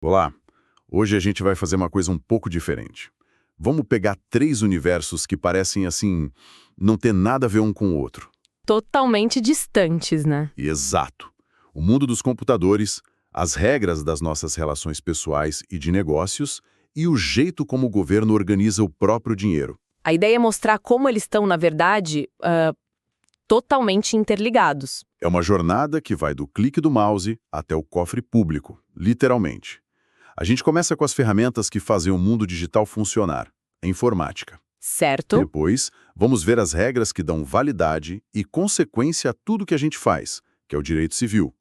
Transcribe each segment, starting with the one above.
Olá, hoje a gente vai fazer uma coisa um pouco diferente. Vamos pegar três universos que parecem, assim, não ter nada a ver um com o outro. Totalmente distantes, né? Exato. O mundo dos computadores, as regras das nossas relações pessoais e de negócios e o jeito como o governo organiza o próprio dinheiro. A ideia é mostrar como eles estão, na verdade, totalmente interligados. É uma jornada que vai do clique do mouse até o cofre público, literalmente. A gente começa com as ferramentas que fazem o mundo digital funcionar, a informática. Certo? Depois, vamos ver as regras que dão validade e consequência a tudo que a gente faz, que é o direito civil.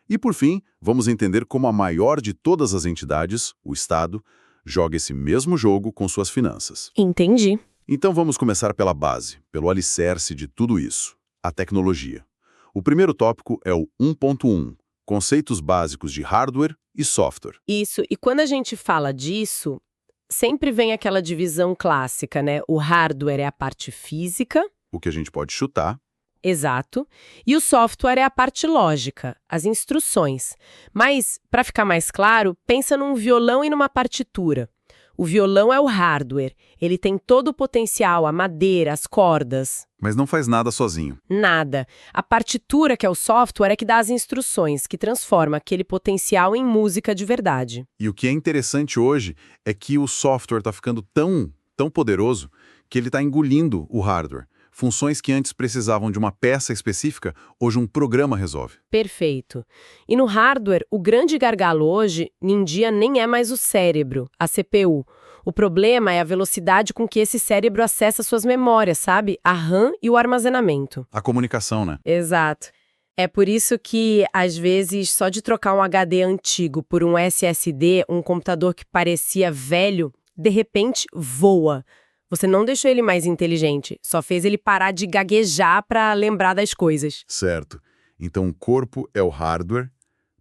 E, por fim, vamos entender como a maior de todas as entidades, o Estado, joga esse mesmo jogo com suas finanças. Entendi. Então vamos começar pela base, pelo alicerce de tudo isso, a tecnologia. O primeiro tópico é o 1.1, conceitos básicos de hardware e software. Isso. E quando a gente fala disso, sempre vem aquela divisão clássica, né? O hardware é a parte física, O que a gente pode chutar. exato, e o software é a parte lógica, as instruções. Mas, para ficar mais claro, pensa num violão e numa partitura. O violão é o hardware, ele tem todo o potencial, a madeira, as cordas. Mas não faz nada sozinho. Nada. A partitura, que é o software, é que dá as instruções, que transforma aquele potencial em música de verdade. E o que é interessante hoje é que o software está ficando tão poderoso que ele está engolindo o hardware. Funções que antes precisavam de uma peça específica, hoje um programa resolve. Perfeito. E no hardware, o grande gargalo hoje, em dia, nem é mais o cérebro, a CPU. O problema é a velocidade com que esse cérebro acessa suas memórias, sabe? A RAM e o armazenamento. A comunicação, né? Exato. É por isso que, às vezes, só de trocar um HD antigo por um SSD, um computador que parecia velho, de repente voa. Você não deixou ele mais inteligente, só fez ele parar de gaguejar para lembrar das coisas. Certo. Então, corpo é o hardware,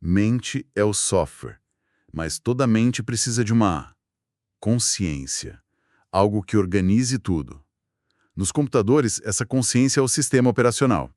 mente é o software. Mas toda mente precisa de uma consciência, algo que organize tudo. Nos computadores, essa consciência é o sistema operacional.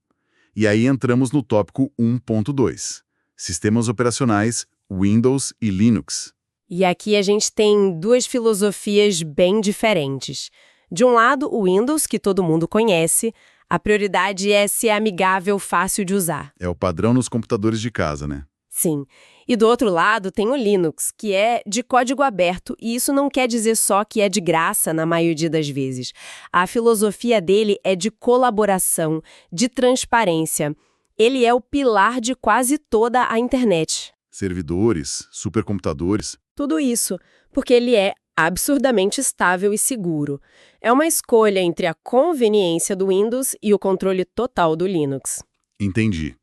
E aí entramos no tópico 1.2, sistemas operacionais Windows e Linux. E aqui a gente tem duas filosofias bem diferentes. De um lado, o Windows, que todo mundo conhece, a prioridade é ser amigável, fácil de usar. É o padrão nos computadores de casa, né? Sim. E do outro lado tem o Linux, que é de código aberto, e isso não quer dizer só que é de graça na maioria das vezes. A filosofia dele é de colaboração, de transparência. Ele é o pilar de quase toda a internet. Servidores, supercomputadores. Tudo isso porque ele é absurdamente estável e seguro. É uma escolha entre a conveniência do Windows e o controle total do Linux. Entendi.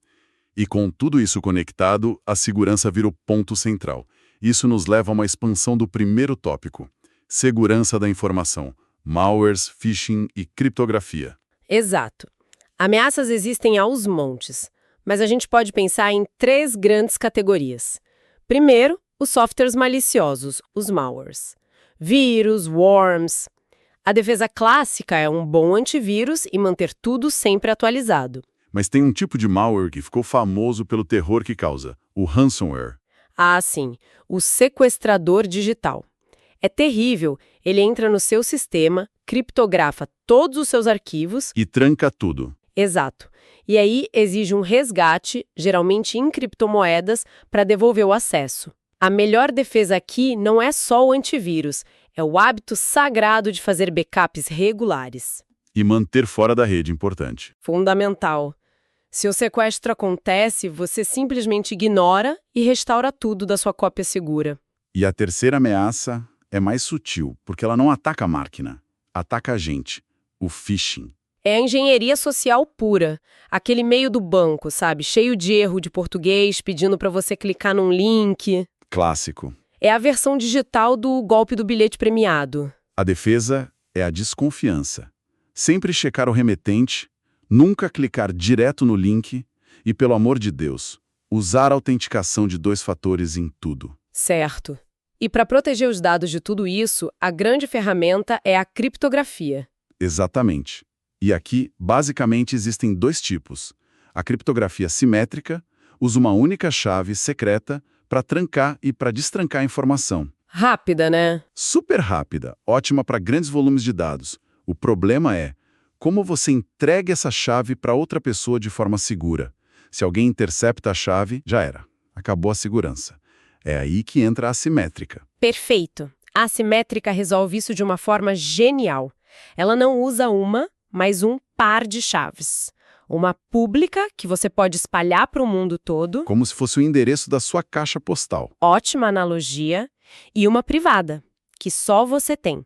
E com tudo isso conectado, a segurança vira o ponto central. Isso nos leva a uma expansão do primeiro tópico: segurança da informação, malwares, phishing e criptografia. Exato. Ameaças existem aos montes, mas a gente pode pensar em três grandes categorias. Primeiro, os softwares maliciosos, os malwares. Vírus, worms. A defesa clássica é um bom antivírus e manter tudo sempre atualizado. Mas tem um tipo de malware que ficou famoso pelo terror que causa, o ransomware. Ah, sim, o sequestrador digital. É terrível, ele entra no seu sistema, criptografa todos os seus arquivos. E tranca tudo. Exato. E aí exige um resgate, geralmente em criptomoedas, para devolver o acesso. A melhor defesa aqui não é só o antivírus, é o hábito sagrado de fazer backups regulares. E manter fora da rede, importante. Fundamental. Se o sequestro acontece, você simplesmente ignora e restaura tudo da sua cópia segura. E a terceira ameaça é mais sutil, porque ela não ataca a máquina, ataca a gente, o phishing. É a engenharia social pura. Aquele meio do banco, sabe? Cheio de erro de português, pedindo para você clicar num link. Clássico. É a versão digital do golpe do bilhete premiado. A defesa é a desconfiança. Sempre checar o remetente, nunca clicar direto no link e, pelo amor de Deus, usar a autenticação de 2 fatores em tudo. Certo. E para proteger os dados de tudo isso, a grande ferramenta é a criptografia. Exatamente. E aqui, basicamente, existem 2 tipos. A criptografia simétrica usa uma única chave secreta para trancar e para destrancar a informação. Rápida, né? Super rápida, ótima para grandes volumes de dados. O problema é como você entrega essa chave para outra pessoa de forma segura. Se alguém intercepta a chave, já era. Acabou a segurança. É aí que entra a assimétrica. Perfeito. A assimétrica resolve isso de uma forma genial. Ela não usa uma, mas um par de chaves. Uma pública, que você pode espalhar para o mundo todo. Como se fosse o endereço da sua caixa postal. Ótima analogia. E uma privada, que só você tem.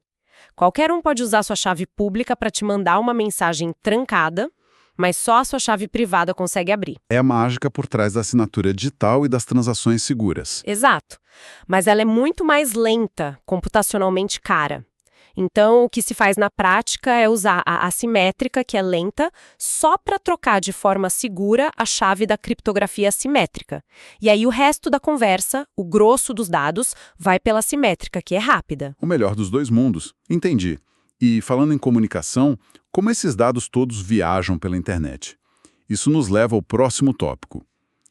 Qualquer um pode usar sua chave pública para te mandar uma mensagem trancada, mas só a sua chave privada consegue abrir. É a mágica por trás da assinatura digital e das transações seguras. Exato. Mas ela é muito mais lenta, computacionalmente cara. Então, o que se faz na prática é usar a assimétrica, que é lenta, só para trocar de forma segura a chave da criptografia assimétrica. E aí o resto da conversa, o grosso dos dados, vai pela simétrica, que é rápida. O melhor dos dois mundos. Entendi. E falando em comunicação, como esses dados todos viajam pela internet? Isso nos leva ao próximo tópico: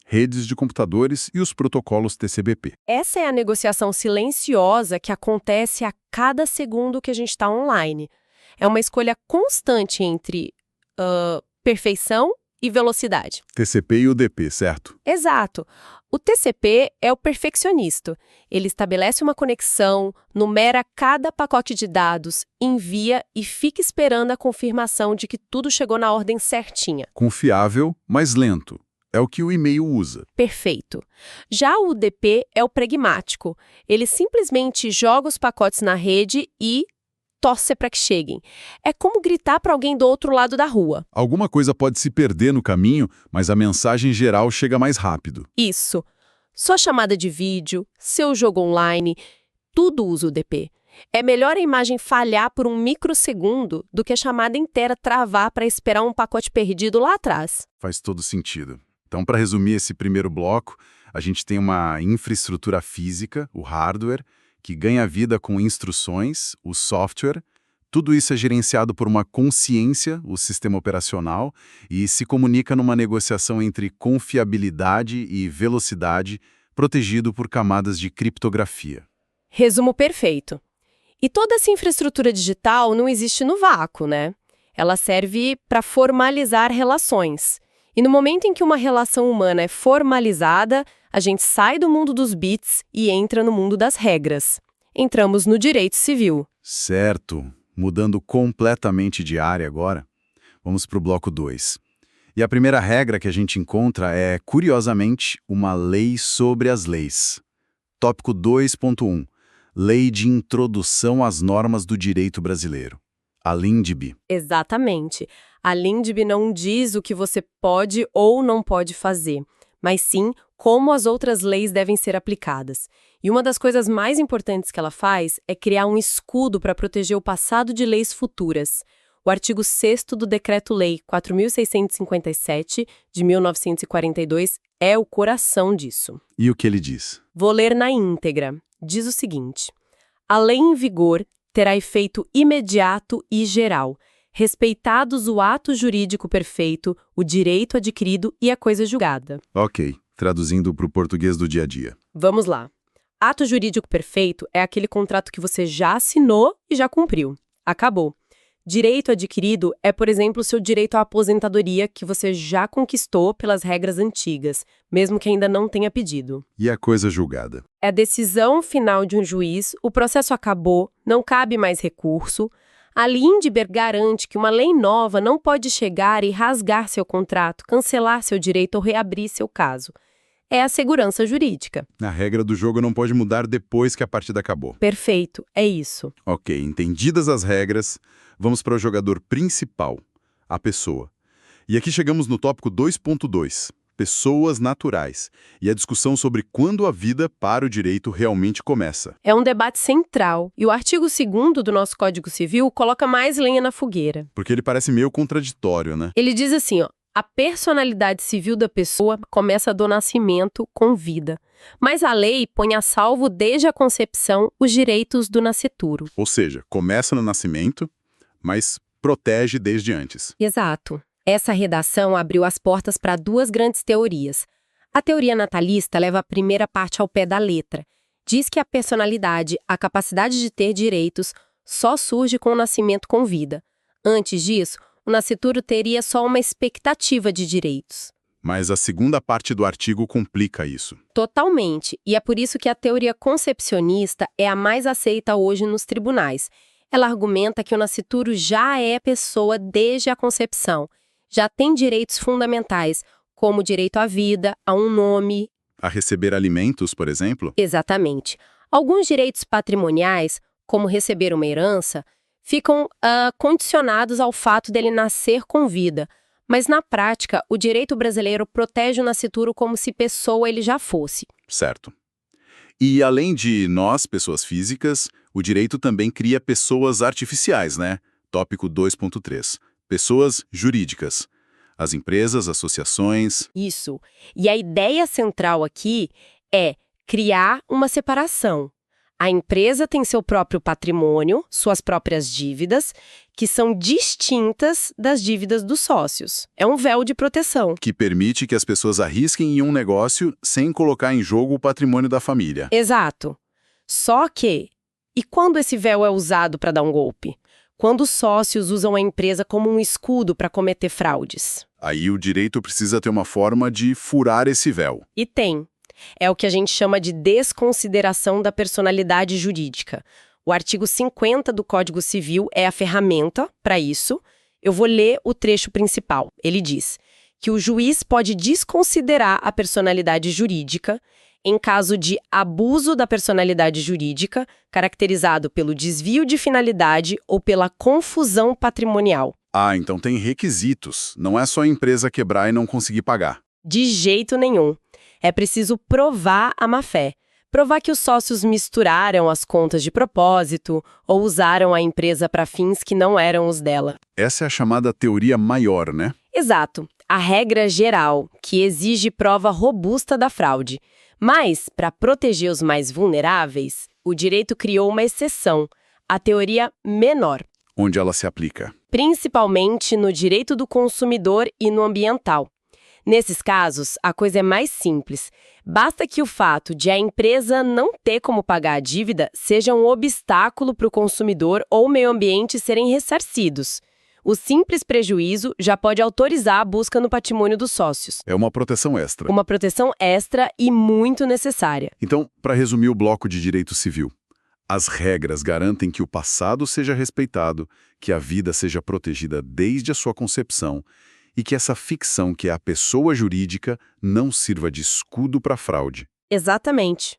redes de computadores e os protocolos TCP/IP. Essa é a negociação silenciosa que acontece a cada segundo que a gente está online. É uma escolha constante entre perfeição e velocidade. TCP e UDP, certo? Exato. O TCP é o perfeccionista. Ele estabelece uma conexão, numera cada pacote de dados, envia e fica esperando a confirmação de que tudo chegou na ordem certinha. Confiável, mas lento. É o que o e-mail usa. Perfeito. Já o UDP é o pragmático. Ele simplesmente joga os pacotes na rede e torce para que cheguem. É como gritar para alguém do outro lado da rua. Alguma coisa pode se perder no caminho, mas a mensagem geral chega mais rápido. Isso. Sua chamada de vídeo, seu jogo online, tudo usa o UDP. É melhor a imagem falhar por um microsegundo do que a chamada inteira travar para esperar um pacote perdido lá atrás. Faz todo sentido. Então, para resumir esse primeiro bloco, a gente tem uma infraestrutura física, o hardware, que ganha vida com instruções, o software. Tudo isso é gerenciado por uma consciência, o sistema operacional, e se comunica numa negociação entre confiabilidade e velocidade, protegido por camadas de criptografia. Resumo perfeito. E toda essa infraestrutura digital não existe no vácuo, né? Ela serve para formalizar relações. E no momento em que uma relação humana é formalizada, a gente sai do mundo dos bits e entra no mundo das regras. Entramos no direito civil. Certo. Mudando completamente de área agora, vamos para o bloco 2. E a primeira regra que a gente encontra é, curiosamente, uma lei sobre as leis. Tópico 2.1. Lei de Introdução às Normas do Direito Brasileiro. A LINDB. Exatamente. A LINDB não diz o que você pode ou não pode fazer, mas sim como as outras leis devem ser aplicadas. E uma das coisas mais importantes que ela faz é criar um escudo para proteger o passado de leis futuras. O artigo 6º do Decreto-Lei 4.657, de 1942, é o coração disso. E o que ele diz? Vou ler na íntegra. Diz o seguinte: a lei em vigor terá efeito imediato e geral, respeitados o ato jurídico perfeito, o direito adquirido e a coisa julgada. Ok, traduzindo para o português do dia a dia. Vamos lá. Ato jurídico perfeito é aquele contrato que você já assinou e já cumpriu. Acabou. Direito adquirido é, por exemplo, o seu direito à aposentadoria que você já conquistou pelas regras antigas, mesmo que ainda não tenha pedido. E a coisa julgada? É a decisão final de um juiz, o processo acabou, não cabe mais recurso. A Lindbergh garante que uma lei nova não pode chegar e rasgar seu contrato, cancelar seu direito ou reabrir seu caso. É a segurança jurídica. A regra do jogo não pode mudar depois que a partida acabou. Perfeito, é isso. Ok, entendidas as regras, vamos para o jogador principal, a pessoa. E aqui chegamos no tópico 2.2, pessoas naturais, e a discussão sobre quando a vida para o direito realmente começa. É um debate central, e o artigo 2º do nosso Código Civil coloca mais lenha na fogueira. Porque ele parece meio contraditório, né? Ele diz assim, ó: a personalidade civil da pessoa começa do nascimento com vida, mas a lei põe a salvo desde a concepção os direitos do nascituro. Ou seja, começa no nascimento, mas protege desde antes. Exato. Essa redação abriu as portas para duas grandes teorias: A teoria natalista leva a primeira parte ao pé da letra. Diz que a personalidade, a capacidade de ter direitos, só surge com o nascimento com vida. Antes disso, o nascituro teria só uma expectativa de direitos. Mas a segunda parte do artigo complica isso. Totalmente. E é por isso que a teoria concepcionista é a mais aceita hoje nos tribunais. Ela argumenta que o nascituro já é pessoa desde a concepção. Já tem direitos fundamentais, como o direito à vida, a um nome. A receber alimentos, por exemplo? Exatamente. Alguns direitos patrimoniais, como receber uma herança, ficam condicionados ao fato dele nascer com vida. Mas, na prática, o direito brasileiro protege o nascituro como se pessoa ele já fosse. Certo. E, além de nós, pessoas físicas, o direito também cria pessoas artificiais, né? Tópico 2.3. Pessoas jurídicas. As empresas, associações... Isso. E a ideia central aqui é criar uma separação. A empresa tem seu próprio patrimônio, suas próprias dívidas, que são distintas das dívidas dos sócios. É um véu de proteção. Que permite que as pessoas arrisquem em um negócio sem colocar em jogo o patrimônio da família. Exato. Só que, e quando esse véu é usado para dar um golpe? Quando os sócios usam a empresa como um escudo para cometer fraudes. Aí o direito precisa ter uma forma de furar esse véu. E tem. É o que a gente chama de desconsideração da personalidade jurídica. O artigo 50 do Código Civil é a ferramenta para isso. Eu vou ler o trecho principal. Ele diz que o juiz pode desconsiderar a personalidade jurídica em caso de abuso da personalidade jurídica, caracterizado pelo desvio de finalidade ou pela confusão patrimonial. Ah, então tem requisitos. Não é só a empresa quebrar e não conseguir pagar. De jeito nenhum. É preciso provar a má-fé. Provar que os sócios misturaram as contas de propósito ou usaram a empresa para fins que não eram os dela. Essa é a chamada teoria maior, né? Exato. A regra geral, que exige prova robusta da fraude. Mas, para proteger os mais vulneráveis, o direito criou uma exceção, a teoria menor. Onde ela se aplica? Principalmente no direito do consumidor e no ambiental. Nesses casos, a coisa é mais simples. Basta que o fato de a empresa não ter como pagar a dívida seja um obstáculo para o consumidor ou o meio ambiente serem ressarcidos. O simples prejuízo já pode autorizar a busca no patrimônio dos sócios. É uma proteção extra. Uma proteção extra e muito necessária. Então, para resumir o bloco de direito civil, as regras garantem que o passado seja respeitado, que a vida seja protegida desde a sua concepção e que essa ficção, que é a pessoa jurídica, não sirva de escudo para fraude. Exatamente.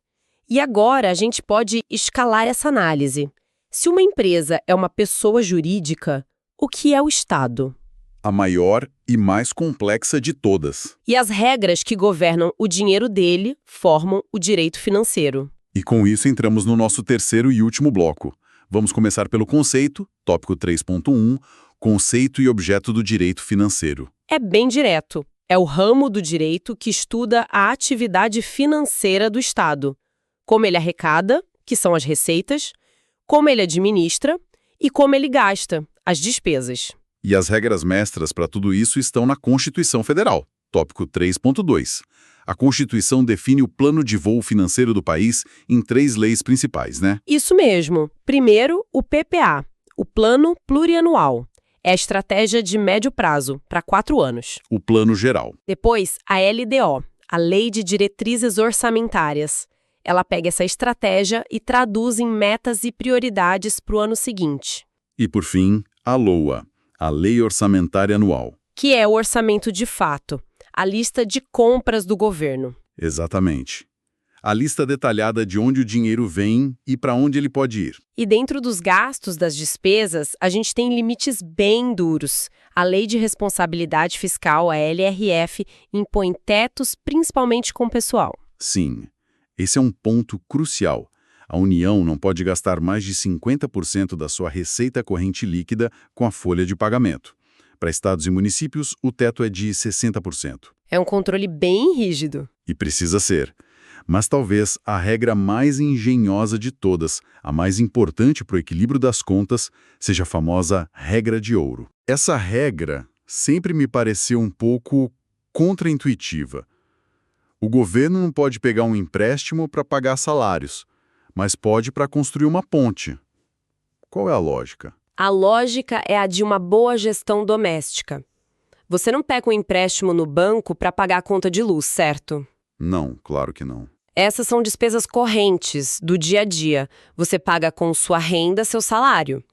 E agora a gente pode escalar essa análise. Se uma empresa é uma pessoa jurídica, o que é o Estado? A maior e mais complexa de todas. E as regras que governam o dinheiro dele formam o direito financeiro. E com isso entramos no nosso terceiro e último bloco. Vamos começar pelo conceito, tópico 3.1, conceito e objeto do direito financeiro. É bem direto. É o ramo do direito que estuda a atividade financeira do Estado. Como ele arrecada, que são as receitas, como ele administra e como ele gasta, as despesas. E as regras mestras para tudo isso estão na Constituição Federal, tópico 3.2. A Constituição define o plano de voo financeiro do país em 3 leis principais, né? Isso mesmo. Primeiro, o PPA, o Plano Plurianual. É a estratégia de médio prazo, para 4 anos. O plano geral. Depois, a LDO, a Lei de Diretrizes Orçamentárias. Ela pega essa estratégia e traduz em metas e prioridades para o ano seguinte. E, por fim, a LOA, a Lei Orçamentária Anual. Que é o orçamento de fato, a lista de compras do governo. Exatamente. A lista detalhada de onde o dinheiro vem e para onde ele pode ir. E dentro dos gastos das despesas, a gente tem limites bem duros. A Lei de Responsabilidade Fiscal, a LRF, impõe tetos principalmente com o pessoal. Sim, esse é um ponto crucial. A União não pode gastar mais de 50% da sua receita corrente líquida com a folha de pagamento. Para estados e municípios, o teto é de 60%. É um controle bem rígido. E precisa ser. Mas talvez a regra mais engenhosa de todas, a mais importante para o equilíbrio das contas, seja a famosa regra de ouro. Essa regra sempre me pareceu um pouco contraintuitiva. O governo não pode pegar um empréstimo para pagar salários, mas pode para construir uma ponte. Qual é a lógica? A lógica é a de uma boa gestão doméstica. Você não pega um empréstimo no banco para pagar a conta de luz, certo? Não, claro que não. Essas são despesas correntes, do dia a dia. Você paga com sua renda seu salário.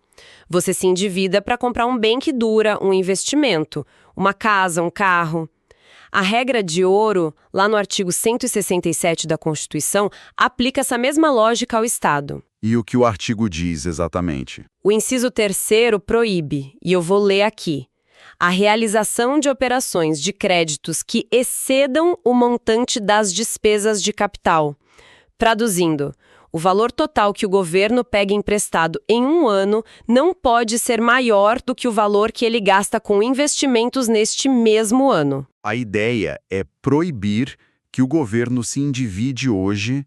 Você se endivida para comprar um bem que dura, um investimento, uma casa, um carro. A regra de ouro, lá no artigo 167 da Constituição, aplica essa mesma lógica ao Estado. E o que o artigo diz exatamente? O inciso 3º proíbe, e eu vou ler aqui, a realização de operações de créditos que excedam o montante das despesas de capital. Traduzindo, o valor total que o governo pega emprestado em um ano não pode ser maior do que o valor que ele gasta com investimentos neste mesmo ano. A ideia é proibir que o governo se endivide hoje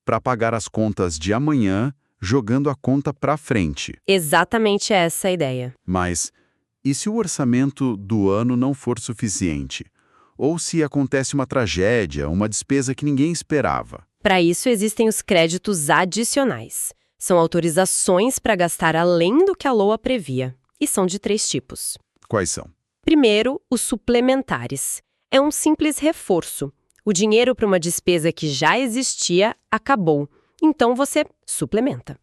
para pagar as contas de amanhã, jogando a conta para frente. Exatamente essa a ideia. Mas e se o orçamento do ano não for suficiente? Ou se acontece uma tragédia, uma despesa que ninguém esperava? Para isso existem os créditos adicionais. São autorizações para gastar além do que a LOA previa. E são de 3 tipos. Quais são? Primeiro, os suplementares. É um simples reforço. O dinheiro para uma despesa que já existia acabou. Então você suplementa.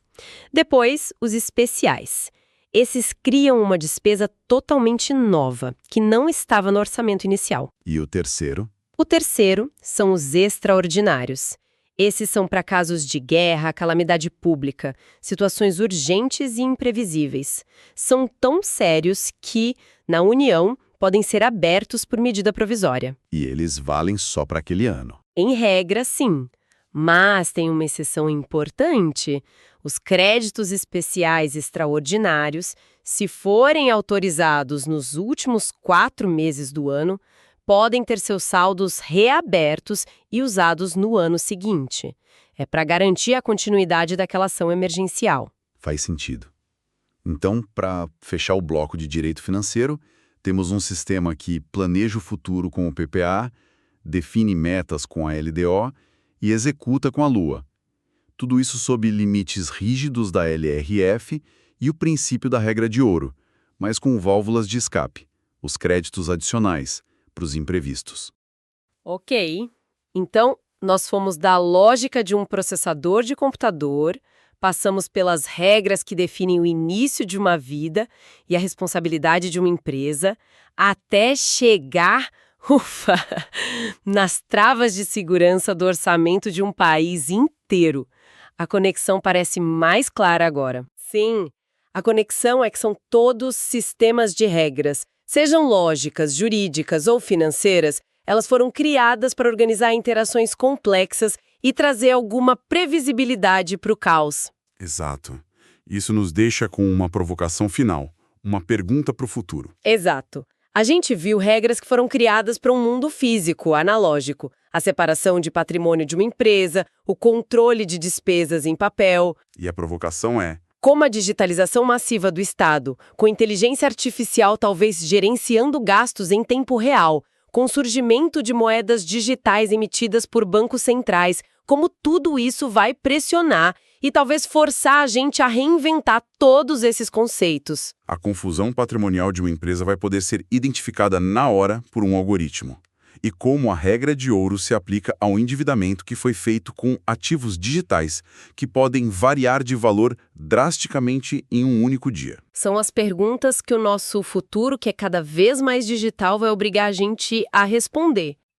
Depois, os especiais. Esses criam uma despesa totalmente nova, que não estava no orçamento inicial. E o terceiro? O terceiro são os extraordinários. Esses são para casos de guerra, calamidade pública, situações urgentes e imprevisíveis. São tão sérios que, na União, podem ser abertos por medida provisória. E eles valem só para aquele ano. Em regra, sim. Mas tem uma exceção importante. Os créditos especiais extraordinários, se forem autorizados nos últimos 4 meses do ano, podem ter seus saldos reabertos e usados no ano seguinte. É para garantir a continuidade daquela ação emergencial. Faz sentido. Então, para fechar o bloco de direito financeiro, temos um sistema que planeja o futuro com o PPA, define metas com a LDO e executa com a LUA. Tudo isso sob limites rígidos da LRF e o princípio da regra de ouro, mas com válvulas de escape, os créditos adicionais, para os imprevistos. Ok. Então, nós fomos da lógica de um processador de computador, passamos pelas regras que definem o início de uma vida e a responsabilidade de uma empresa, até chegar, ufa, nas travas de segurança do orçamento de um país inteiro. A conexão parece mais clara agora. Sim, a conexão é que são todos sistemas de regras. Sejam lógicas, jurídicas ou financeiras, elas foram criadas para organizar interações complexas e trazer alguma previsibilidade para o caos. Exato. Isso nos deixa com uma provocação final, uma pergunta para o futuro. Exato. A gente viu regras que foram criadas para um mundo físico, analógico. A separação de patrimônio de uma empresa, o controle de despesas em papel. E a provocação é: como a digitalização massiva do Estado, com inteligência artificial talvez gerenciando gastos em tempo real, com o surgimento de moedas digitais emitidas por bancos centrais, como tudo isso vai pressionar e talvez forçar a gente a reinventar todos esses conceitos. a confusão patrimonial de uma empresa vai poder ser identificada na hora por um algoritmo. E como a regra de ouro se aplica ao endividamento que foi feito com ativos digitais, que podem variar de valor drasticamente em um único dia. São as perguntas que o nosso futuro, que é cada vez mais digital, vai obrigar a gente a responder.